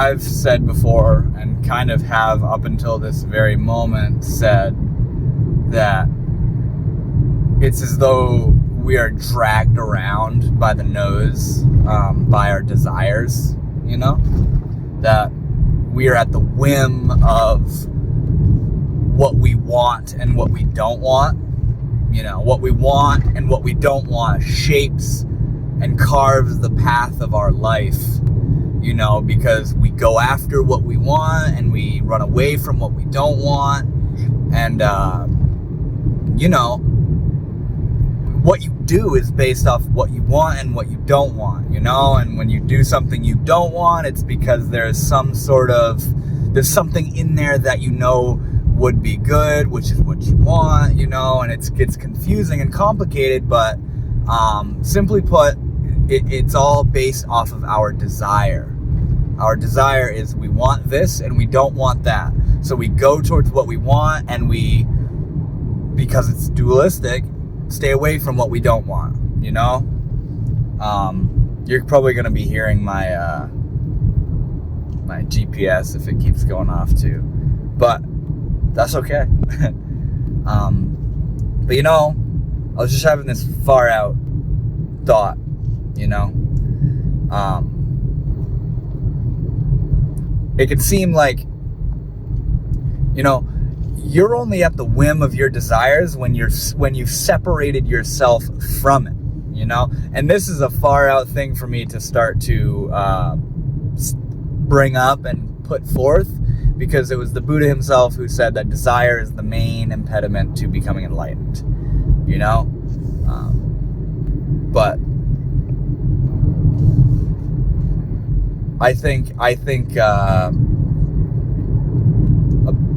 I've said before, and kind of have up until this very moment said, that it's as though we are dragged around by the nose, by our desires, you know? That we are at the whim of what we want and what we don't want. You know, what we want and what we don't want shapes and carves the path of our life, you know, because we go after what we want and we run away from what we don't want. And, you know, what you do is based off what you want and what you don't want, you know? And when you do something you don't want, it's because there's something in there that you know would be good, which is what you want, you know? And it gets confusing and complicated, but simply put, it's all based off of our desire. Our desire is we want this and we don't want that. So we go towards what we want, and we, because it's dualistic, stay away from what we don't want, you know? You're probably going to be hearing my my GPS if it keeps going off too. But that's okay. But you know, I was just having this far out thought, you know? It could seem like, you know, you're only at the whim of your desires when you've separated yourself from it, you know? And this is a far out thing for me to start to bring up and put forth, because it was the Buddha himself who said that desire is the main impediment to becoming enlightened, you know? But I think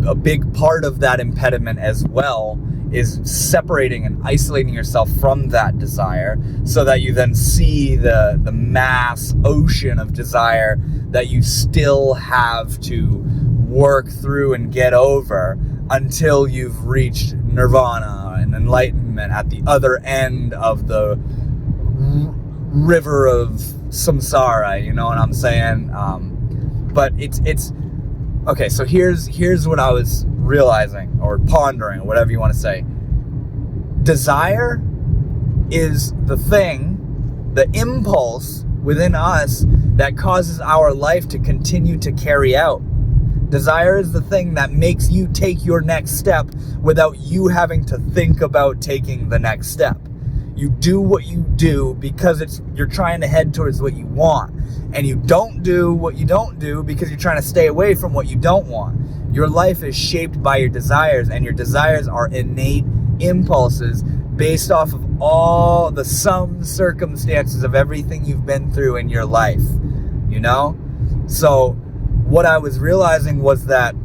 a big part of that impediment as well is separating and isolating yourself from that desire, so that you then see the mass ocean of desire that you still have to work through and get over until you've reached nirvana and enlightenment at the other end of the river of samsara, you know what I'm saying? But it's okay, so here's what I was realizing, or pondering, or whatever you want to say. Desire is the thing, the impulse within us that causes our life to continue to carry out. Desire is the thing that makes you take your next step without you having to think about taking the next step. You do what you do because you're trying to head towards what you want. And you don't do what you don't do because you're trying to stay away from what you don't want. Your life is shaped by your desires, and your desires are innate impulses based off of all the sum circumstances of everything you've been through in your life, you know? So what I was realizing was that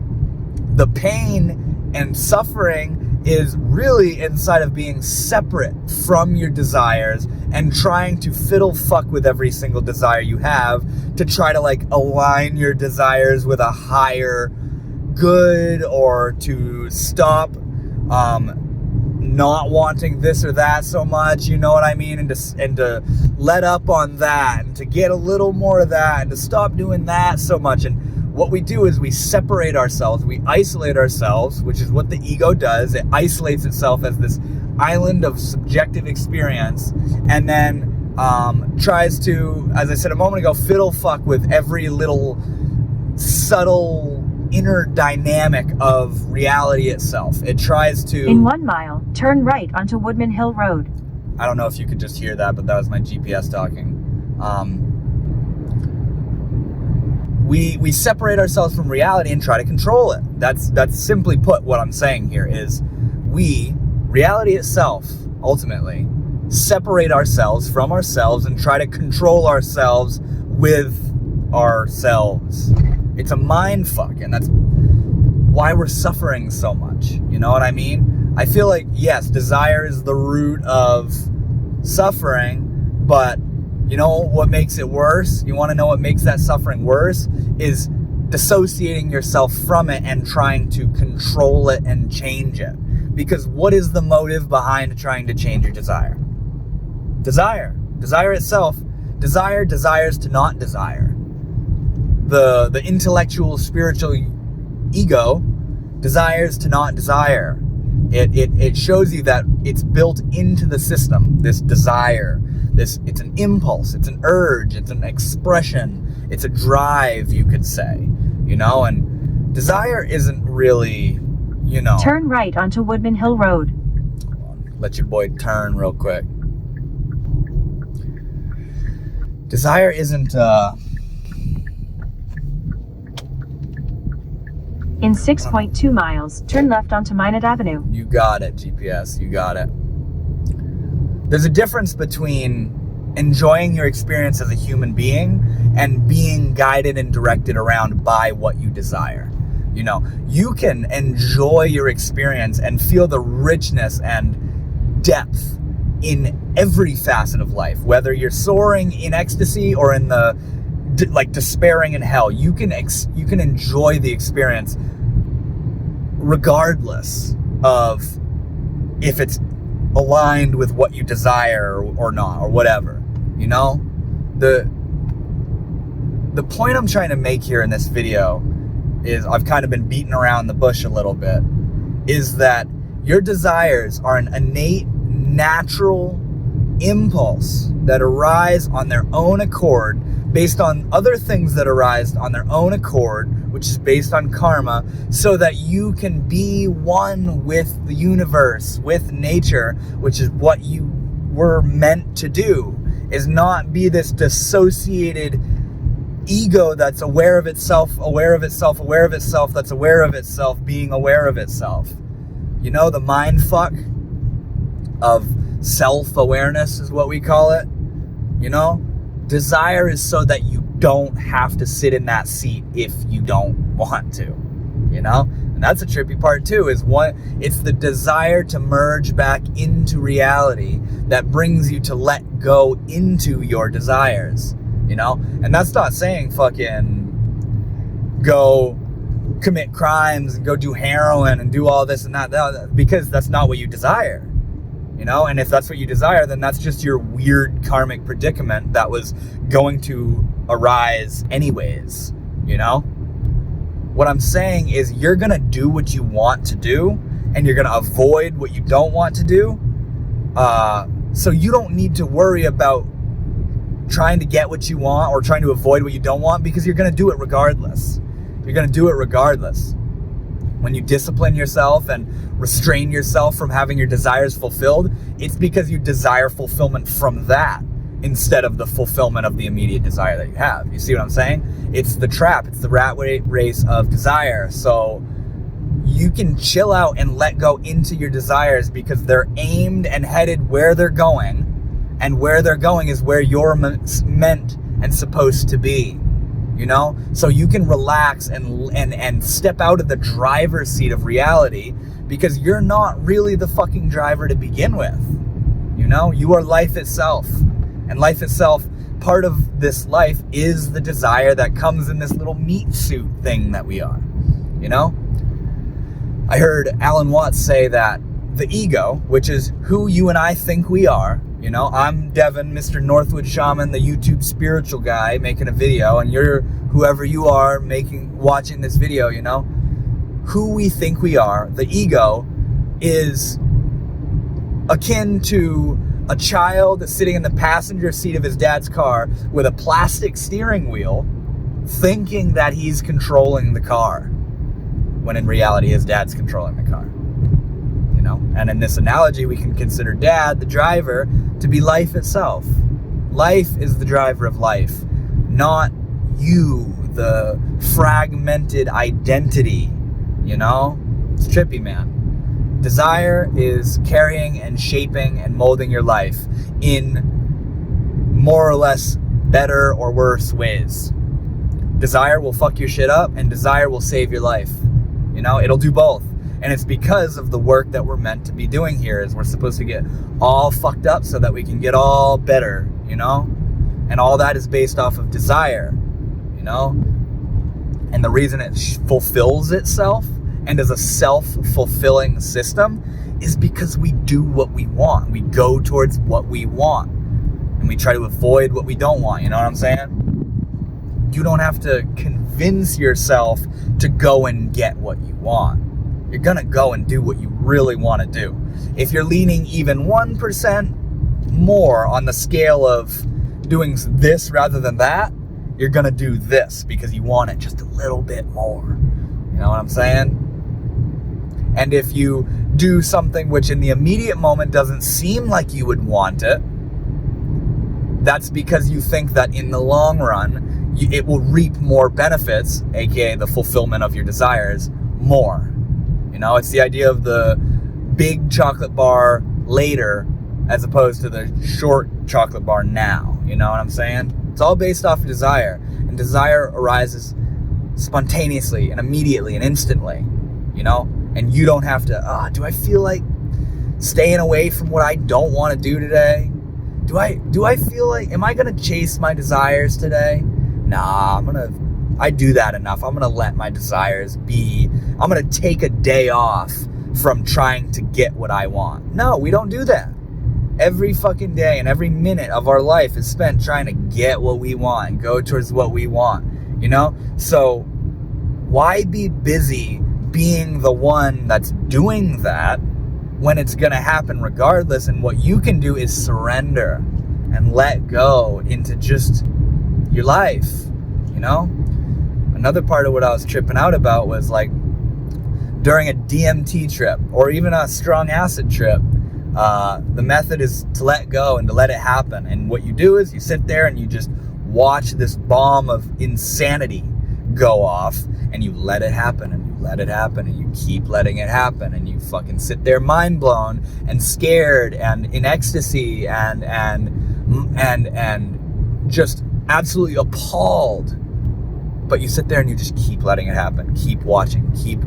the pain and suffering is really inside of being separate from your desires and trying to fiddle fuck with every single desire you have to try to like align your desires with a higher good, or to stop not wanting this or that so much, you know what I mean? And to let up on that, and to get a little more of that, and to stop doing that so much. And what we do is we separate ourselves, we isolate ourselves, which is what the ego does. It isolates itself as this island of subjective experience, and then tries to, as I said a moment ago, fiddle fuck with every little subtle inner dynamic of reality itself. It tries to... In 1 mile, turn right onto Woodman Hill Road. I don't know if you could just hear that, but that was my GPS talking. We separate ourselves from reality and try to control it. That's simply put what I'm saying here is reality itself, ultimately, separate ourselves from ourselves and try to control ourselves with ourselves. It's a mind fuck, and that's why we're suffering so much. You know what I mean? I feel like, yes, desire is the root of suffering, but you know what makes it worse? You want to know what makes that suffering worse? Is dissociating yourself from it and trying to control it and change it. Because what is the motive behind trying to change your desire? Desire itself. Desire desires to not desire. the intellectual, spiritual ego desires to not desire. It shows you that it's built into the system, this desire. It's an impulse, it's an urge, it's an expression, it's a drive, you could say, you know, and desire isn't really, you know. Turn right onto Woodman Hill Road. Let your boy turn real quick. Desire isn't, In 6.2 miles, turn left onto Minot Avenue. You got it, GPS, you got it. There's a difference between enjoying your experience as a human being and being guided and directed around by what you desire. You know, you can enjoy your experience and feel the richness and depth in every facet of life, whether you're soaring in ecstasy or in the despairing in hell. You can enjoy the experience regardless of if it's aligned with what you desire or not, or whatever, you know. The point I'm trying to make here in this video is, I've kind of been beating around the bush a little bit, is that your desires are an innate, natural impulse that arise on their own accord, based on other things that arise on their own accord, which is based on karma, so that you can be one with the universe, with nature, which is what you were meant to do, is not be this dissociated ego that's aware of itself, that's aware of itself, being aware of itself. You know, the mind fuck of self-awareness is what we call it, you know? Desire is so that you don't have to sit in that seat if you don't want to, you know? And that's a trippy part too, it's the desire to merge back into reality that brings you to let go into your desires, you know? And that's not saying fucking go commit crimes and go do heroin and do all this and that, because that's not what you desire. You know, and if that's what you desire, then that's just your weird karmic predicament that was going to arise anyways, you know? What I'm saying is, you're going to do what you want to do, and you're going to avoid what you don't want to do. So you don't need to worry about trying to get what you want or trying to avoid what you don't want, because you're going to do it regardless. You're going to do it regardless. When you discipline yourself and restrain yourself from having your desires fulfilled, it's because you desire fulfillment from that instead of the fulfillment of the immediate desire that you have. You see what I'm saying? It's the trap. It's the rat race of desire. So you can chill out and let go into your desires, because they're aimed and headed where they're going, and where they're going is where you're meant and supposed to be. You know, so you can relax and step out of the driver's seat of reality, because you're not really the fucking driver to begin with. You know, you are life itself, and life itself, part of this life is the desire that comes in this little meat suit thing that we are. You know, I heard Alan Watts say that the ego, which is who you and I think we are, you know, I'm Devin, Mr. Northwood Shaman, the YouTube spiritual guy, making a video, and you're whoever you are watching this video, you know, who we think we are. The ego is akin to a child sitting in the passenger seat of his dad's car with a plastic steering wheel, thinking that he's controlling the car, when in reality his dad's controlling the car. You know, and in this analogy, we can consider dad, the driver, to be life itself. Life is the driver of life, not you, the fragmented identity. You know, it's trippy, man. Desire is carrying and shaping and molding your life in more or less better or worse ways. Desire will fuck your shit up, and desire will save your life. You know, it'll do both. And it's because of the work that we're meant to be doing here, is we're supposed to get all fucked up so that we can get all better, you know? And all that is based off of desire, you know? And the reason it fulfills itself and is a self-fulfilling system is because we do what we want. We go towards what we want, and we try to avoid what we don't want, you know what I'm saying? You don't have to convince convince yourself to go and get what you want. You're gonna go and do what you really want to do. If you're leaning even 1% more on the scale of doing this rather than that, you're gonna do this because you want it just a little bit more. You know what I'm saying? And if you do something which in the immediate moment doesn't seem like you would want it, that's because you think that in the long run, it will reap more benefits, aka the fulfillment of your desires, more. You know, it's the idea of the big chocolate bar later as opposed to the short chocolate bar now. You know what I'm saying? It's all based off of desire. And desire arises spontaneously and immediately and instantly, you know? And you don't have to, do I feel like staying away from what I don't want to do today? Do I feel like, am I going to chase my desires today? Nah, I do that enough. I'm going to let my desires be. I'm going to take a day off from trying to get what I want. No, we don't do that. Every fucking day and every minute of our life is spent trying to get what we want and go towards what we want, you know? So why be busy being the one that's doing that when it's going to happen regardless? And what you can do is surrender and let go into just your life, you know? Another part of what I was tripping out about was like during a DMT trip or even a strong acid trip, the method is to let go and to let it happen. And what you do is you sit there and you just watch this bomb of insanity go off and you let it happen and you let it happen and you keep letting it happen and you fucking sit there mind blown and scared and in ecstasy and just absolutely appalled. But you sit there and you just keep letting it happen. Keep watching, keep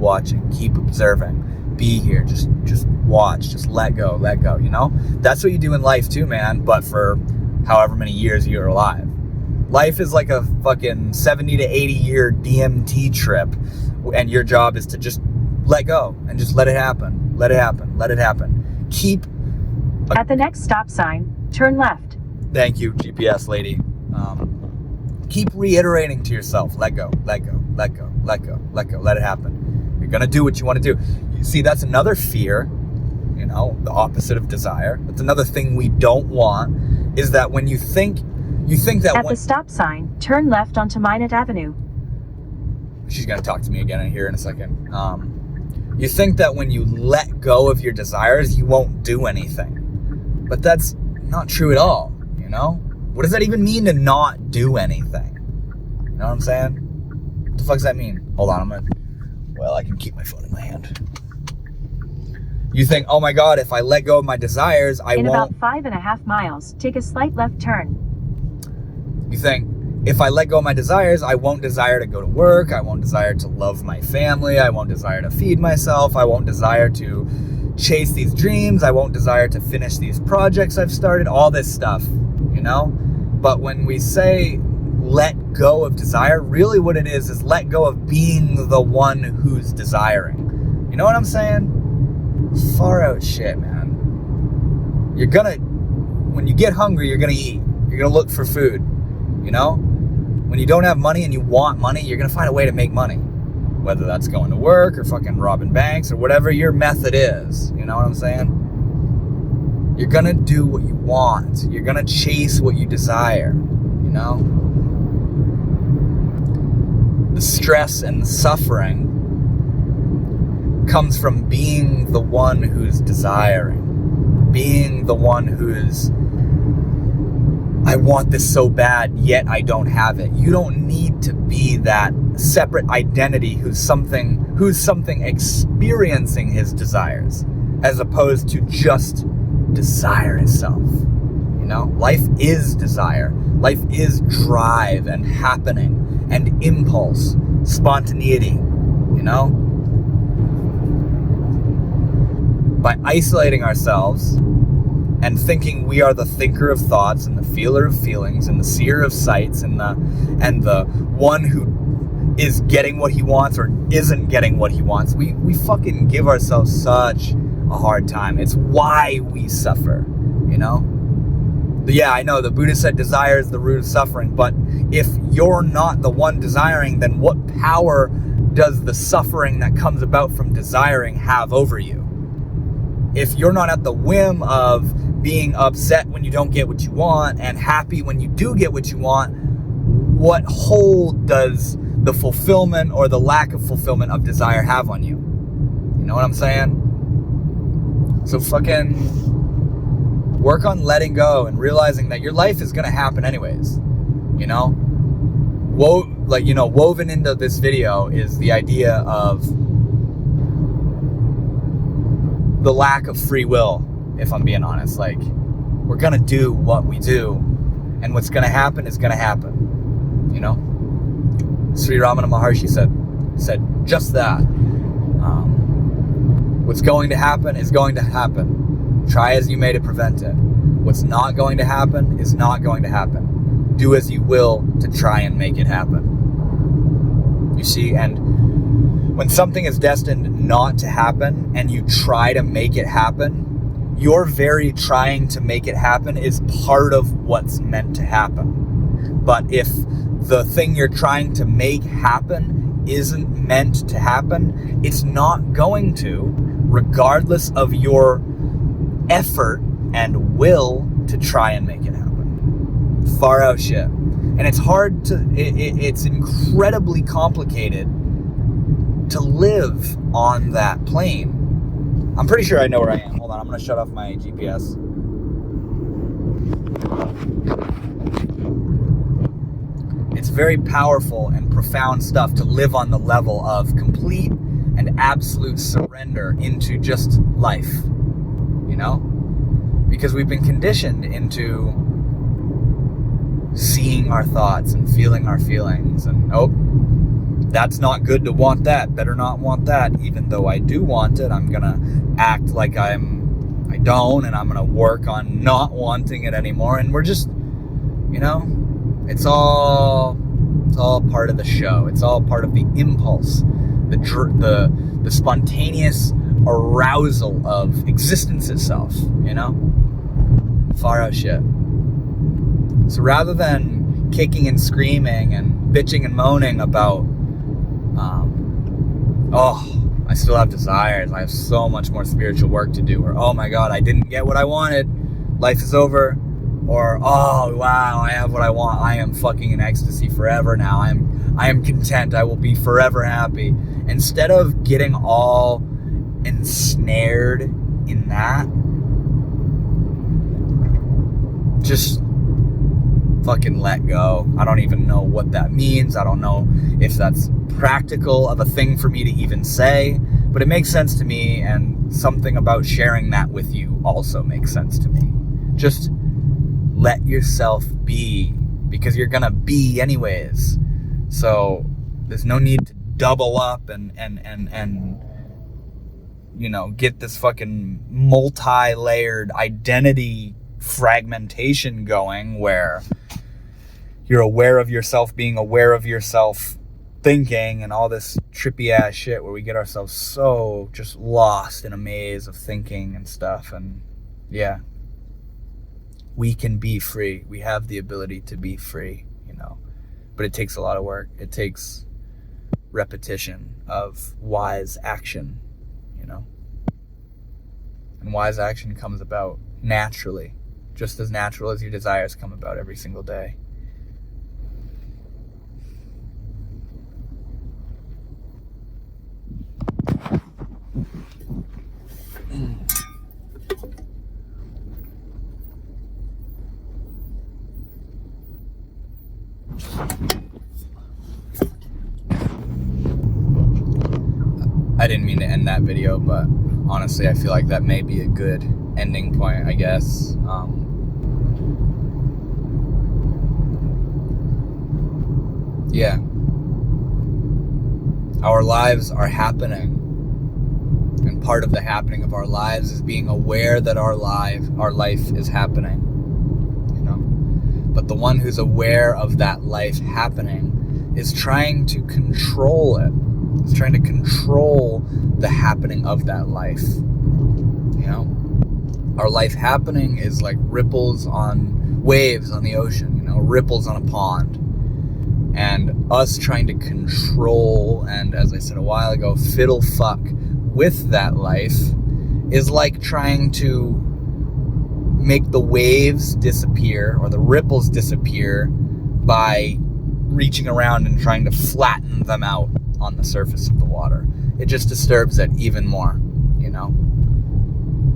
observing. Be here, just watch, just let go, you know? That's what you do in life too, man, but for however many years you're alive. Life is like a fucking 70 to 80 year DMT trip, and your job is to just let go and just let it happen. Let it happen. Let it happen. Keep... At the next stop sign, turn left. Thank you, GPS lady. Keep reiterating to yourself, let go, let go, let go, let go, let go, let it happen. You're gonna do what you want to do. You see, that's another fear, you know, the opposite of desire. That's another thing we don't want, is that when you think that... At the stop sign, turn left onto Minot Avenue. She's gonna talk to me again here in a second. You think that when you let go of your desires, you won't do anything. But that's not true at all, you know? What does that even mean to not do anything? You know what I'm saying? What the fuck does that mean? Hold on, I can keep my phone in my hand. You think, oh my God, if I let go of my desires, I won't... In about 5.5 miles, take a slight left turn. You think, if I let go of my desires, I won't desire to go to work, I won't desire to love my family, I won't desire to feed myself, I won't desire to chase these dreams, I won't desire to finish these projects I've started, all this stuff, you know? But when we say let go of desire, really what it is let go of being the one who's desiring. You know what I'm saying? Far out shit, man. When you get hungry, you're gonna eat. You're gonna look for food, you know? When you don't have money and you want money, you're gonna find a way to make money. Whether that's going to work or fucking robbing banks or whatever your method is, you know what I'm saying? You're gonna do what you want. You're gonna chase what you desire, you know? The stress and the suffering comes from being the one who's desiring. Being the one who's, I want this so bad, yet I don't have it. You don't need to be that separate identity who's something experiencing his desires, as opposed to just desire itself. You know, life is desire. Life is drive and happening and impulse, spontaneity, you know? By isolating ourselves and thinking we are the thinker of thoughts and the feeler of feelings and the seer of sights and the one who is getting what he wants or isn't getting what he wants, we fucking give ourselves such a hard time. It's why we suffer, you know? Yeah, I know the Buddha said desire is the root of suffering, but if you're not the one desiring, then what power does the suffering that comes about from desiring have over you? If you're not at the whim of being upset when you don't get what you want and happy when you do get what you want, what hold does the fulfillment or the lack of fulfillment of desire have on you? You know what I'm saying? So fucking work on letting go and realizing that your life is going to happen anyways. You know? Woven into this video is the idea of the lack of free will, if I'm being honest. Like, we're going to do what we do, and what's going to happen is going to happen. You know? Sri Ramana Maharshi said just that. What's going to happen is going to happen. Try as you may to prevent it. What's not going to happen is not going to happen. Do as you will to try and make it happen. You see, and when something is destined not to happen and you try to make it happen, your very trying to make it happen is part of what's meant to happen. But if the thing you're trying to make happen isn't meant to happen, it's not going to, regardless of your effort and will to try and make it happen. Far out shit. And it's hard to, it's incredibly complicated to live on that plane. I'm pretty sure I know where I am. Hold on, I'm going to shut off my GPS. It's very powerful and profound stuff to live on the level of complete and absolute surrender into just life, you know? Because we've been conditioned into seeing our thoughts and feeling our feelings, and that's not good to want that, better not want that. Even though I do want it, I'm gonna act like I don't, and I'm gonna work on not wanting it anymore. And we're just, you know, it's all part of the show. It's all part of the impulse, the spontaneous arousal of existence itself, you know? Far out shit. So rather than kicking and screaming and bitching and moaning about, I still have desires, I have so much more spiritual work to do, or oh my God, I didn't get what I wanted, life is over, or oh wow, I have what I want, I am fucking in ecstasy forever now, I am content, I will be forever happy. Instead of getting all ensnared in that, just fucking let go. I don't even know what that means. I don't know if that's practical of a thing for me to even say, but it makes sense to me, and something about sharing that with you also makes sense to me. Just let yourself be, because you're gonna be anyways. So there's no need to double up and you know, get this fucking multi-layered identity fragmentation going where you're aware of yourself being aware of yourself thinking, and all this trippy ass shit where we get ourselves so just lost in a maze of thinking and stuff. And yeah, we can be free. We have the ability to be free, you know, but it takes a lot of work. It takes repetition of wise action, you know, and wise action comes about naturally, just as natural as your desires come about every single day. I didn't mean to end that video, but honestly, I feel like that may be a good ending point, I guess. Yeah. Our lives are happening. And part of the happening of our lives is being aware that our life is happening. You know? But the one who's aware of that life happening is trying to control it. It's trying to control the happening of that life. You know? Our life happening is like ripples on waves on the ocean, you know, ripples on a pond. And us trying to control and, as I said a while ago, fiddle fuck with that life is like trying to make the waves disappear or the ripples disappear by reaching around and trying to flatten them out on the surface of the water. It just disturbs it even more, you know.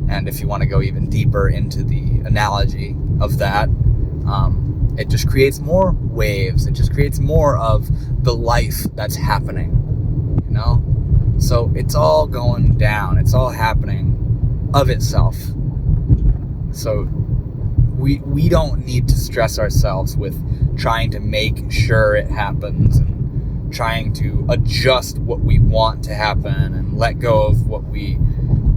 And if you want to go even deeper into the analogy of that, it just creates more waves. It just creates more of the life that's happening, you know? So it's all going down. It's all happening of itself. So we don't need to stress ourselves with trying to make sure it happens and trying to adjust what we want to happen and let go of what we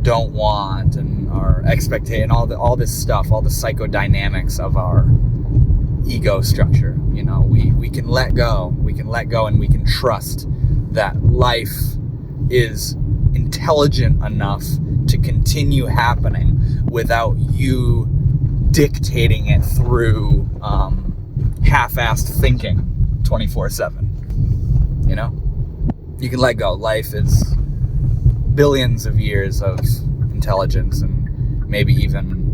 don't want and our expectation, all this stuff, all the psychodynamics of our ego structure. You know, we can let go. We can let go and we can trust that life is intelligent enough to continue happening without you dictating it through half-assed thinking 24/7. You know? You can let go. Life is billions of years of intelligence and maybe even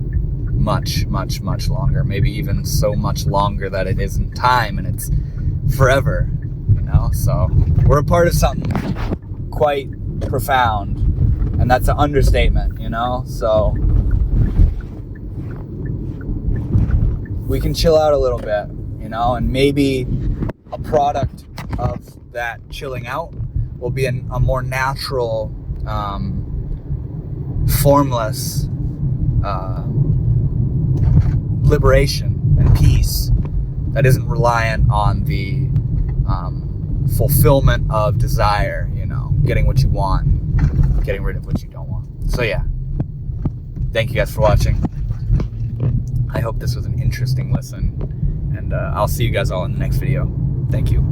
much, much, much longer. Maybe even so much longer that it isn't time and it's forever, you know? So we're a part of something quite profound, and that's an understatement, you know? So we can chill out a little bit, you know, and maybe a product of that chilling out will be a more natural, formless liberation and peace that isn't reliant on the fulfillment of desire, you know, getting what you want, getting rid of what you don't want. So yeah, thank you guys for watching. I hope this was an interesting listen, and I'll see you guys all in the next video. Thank you.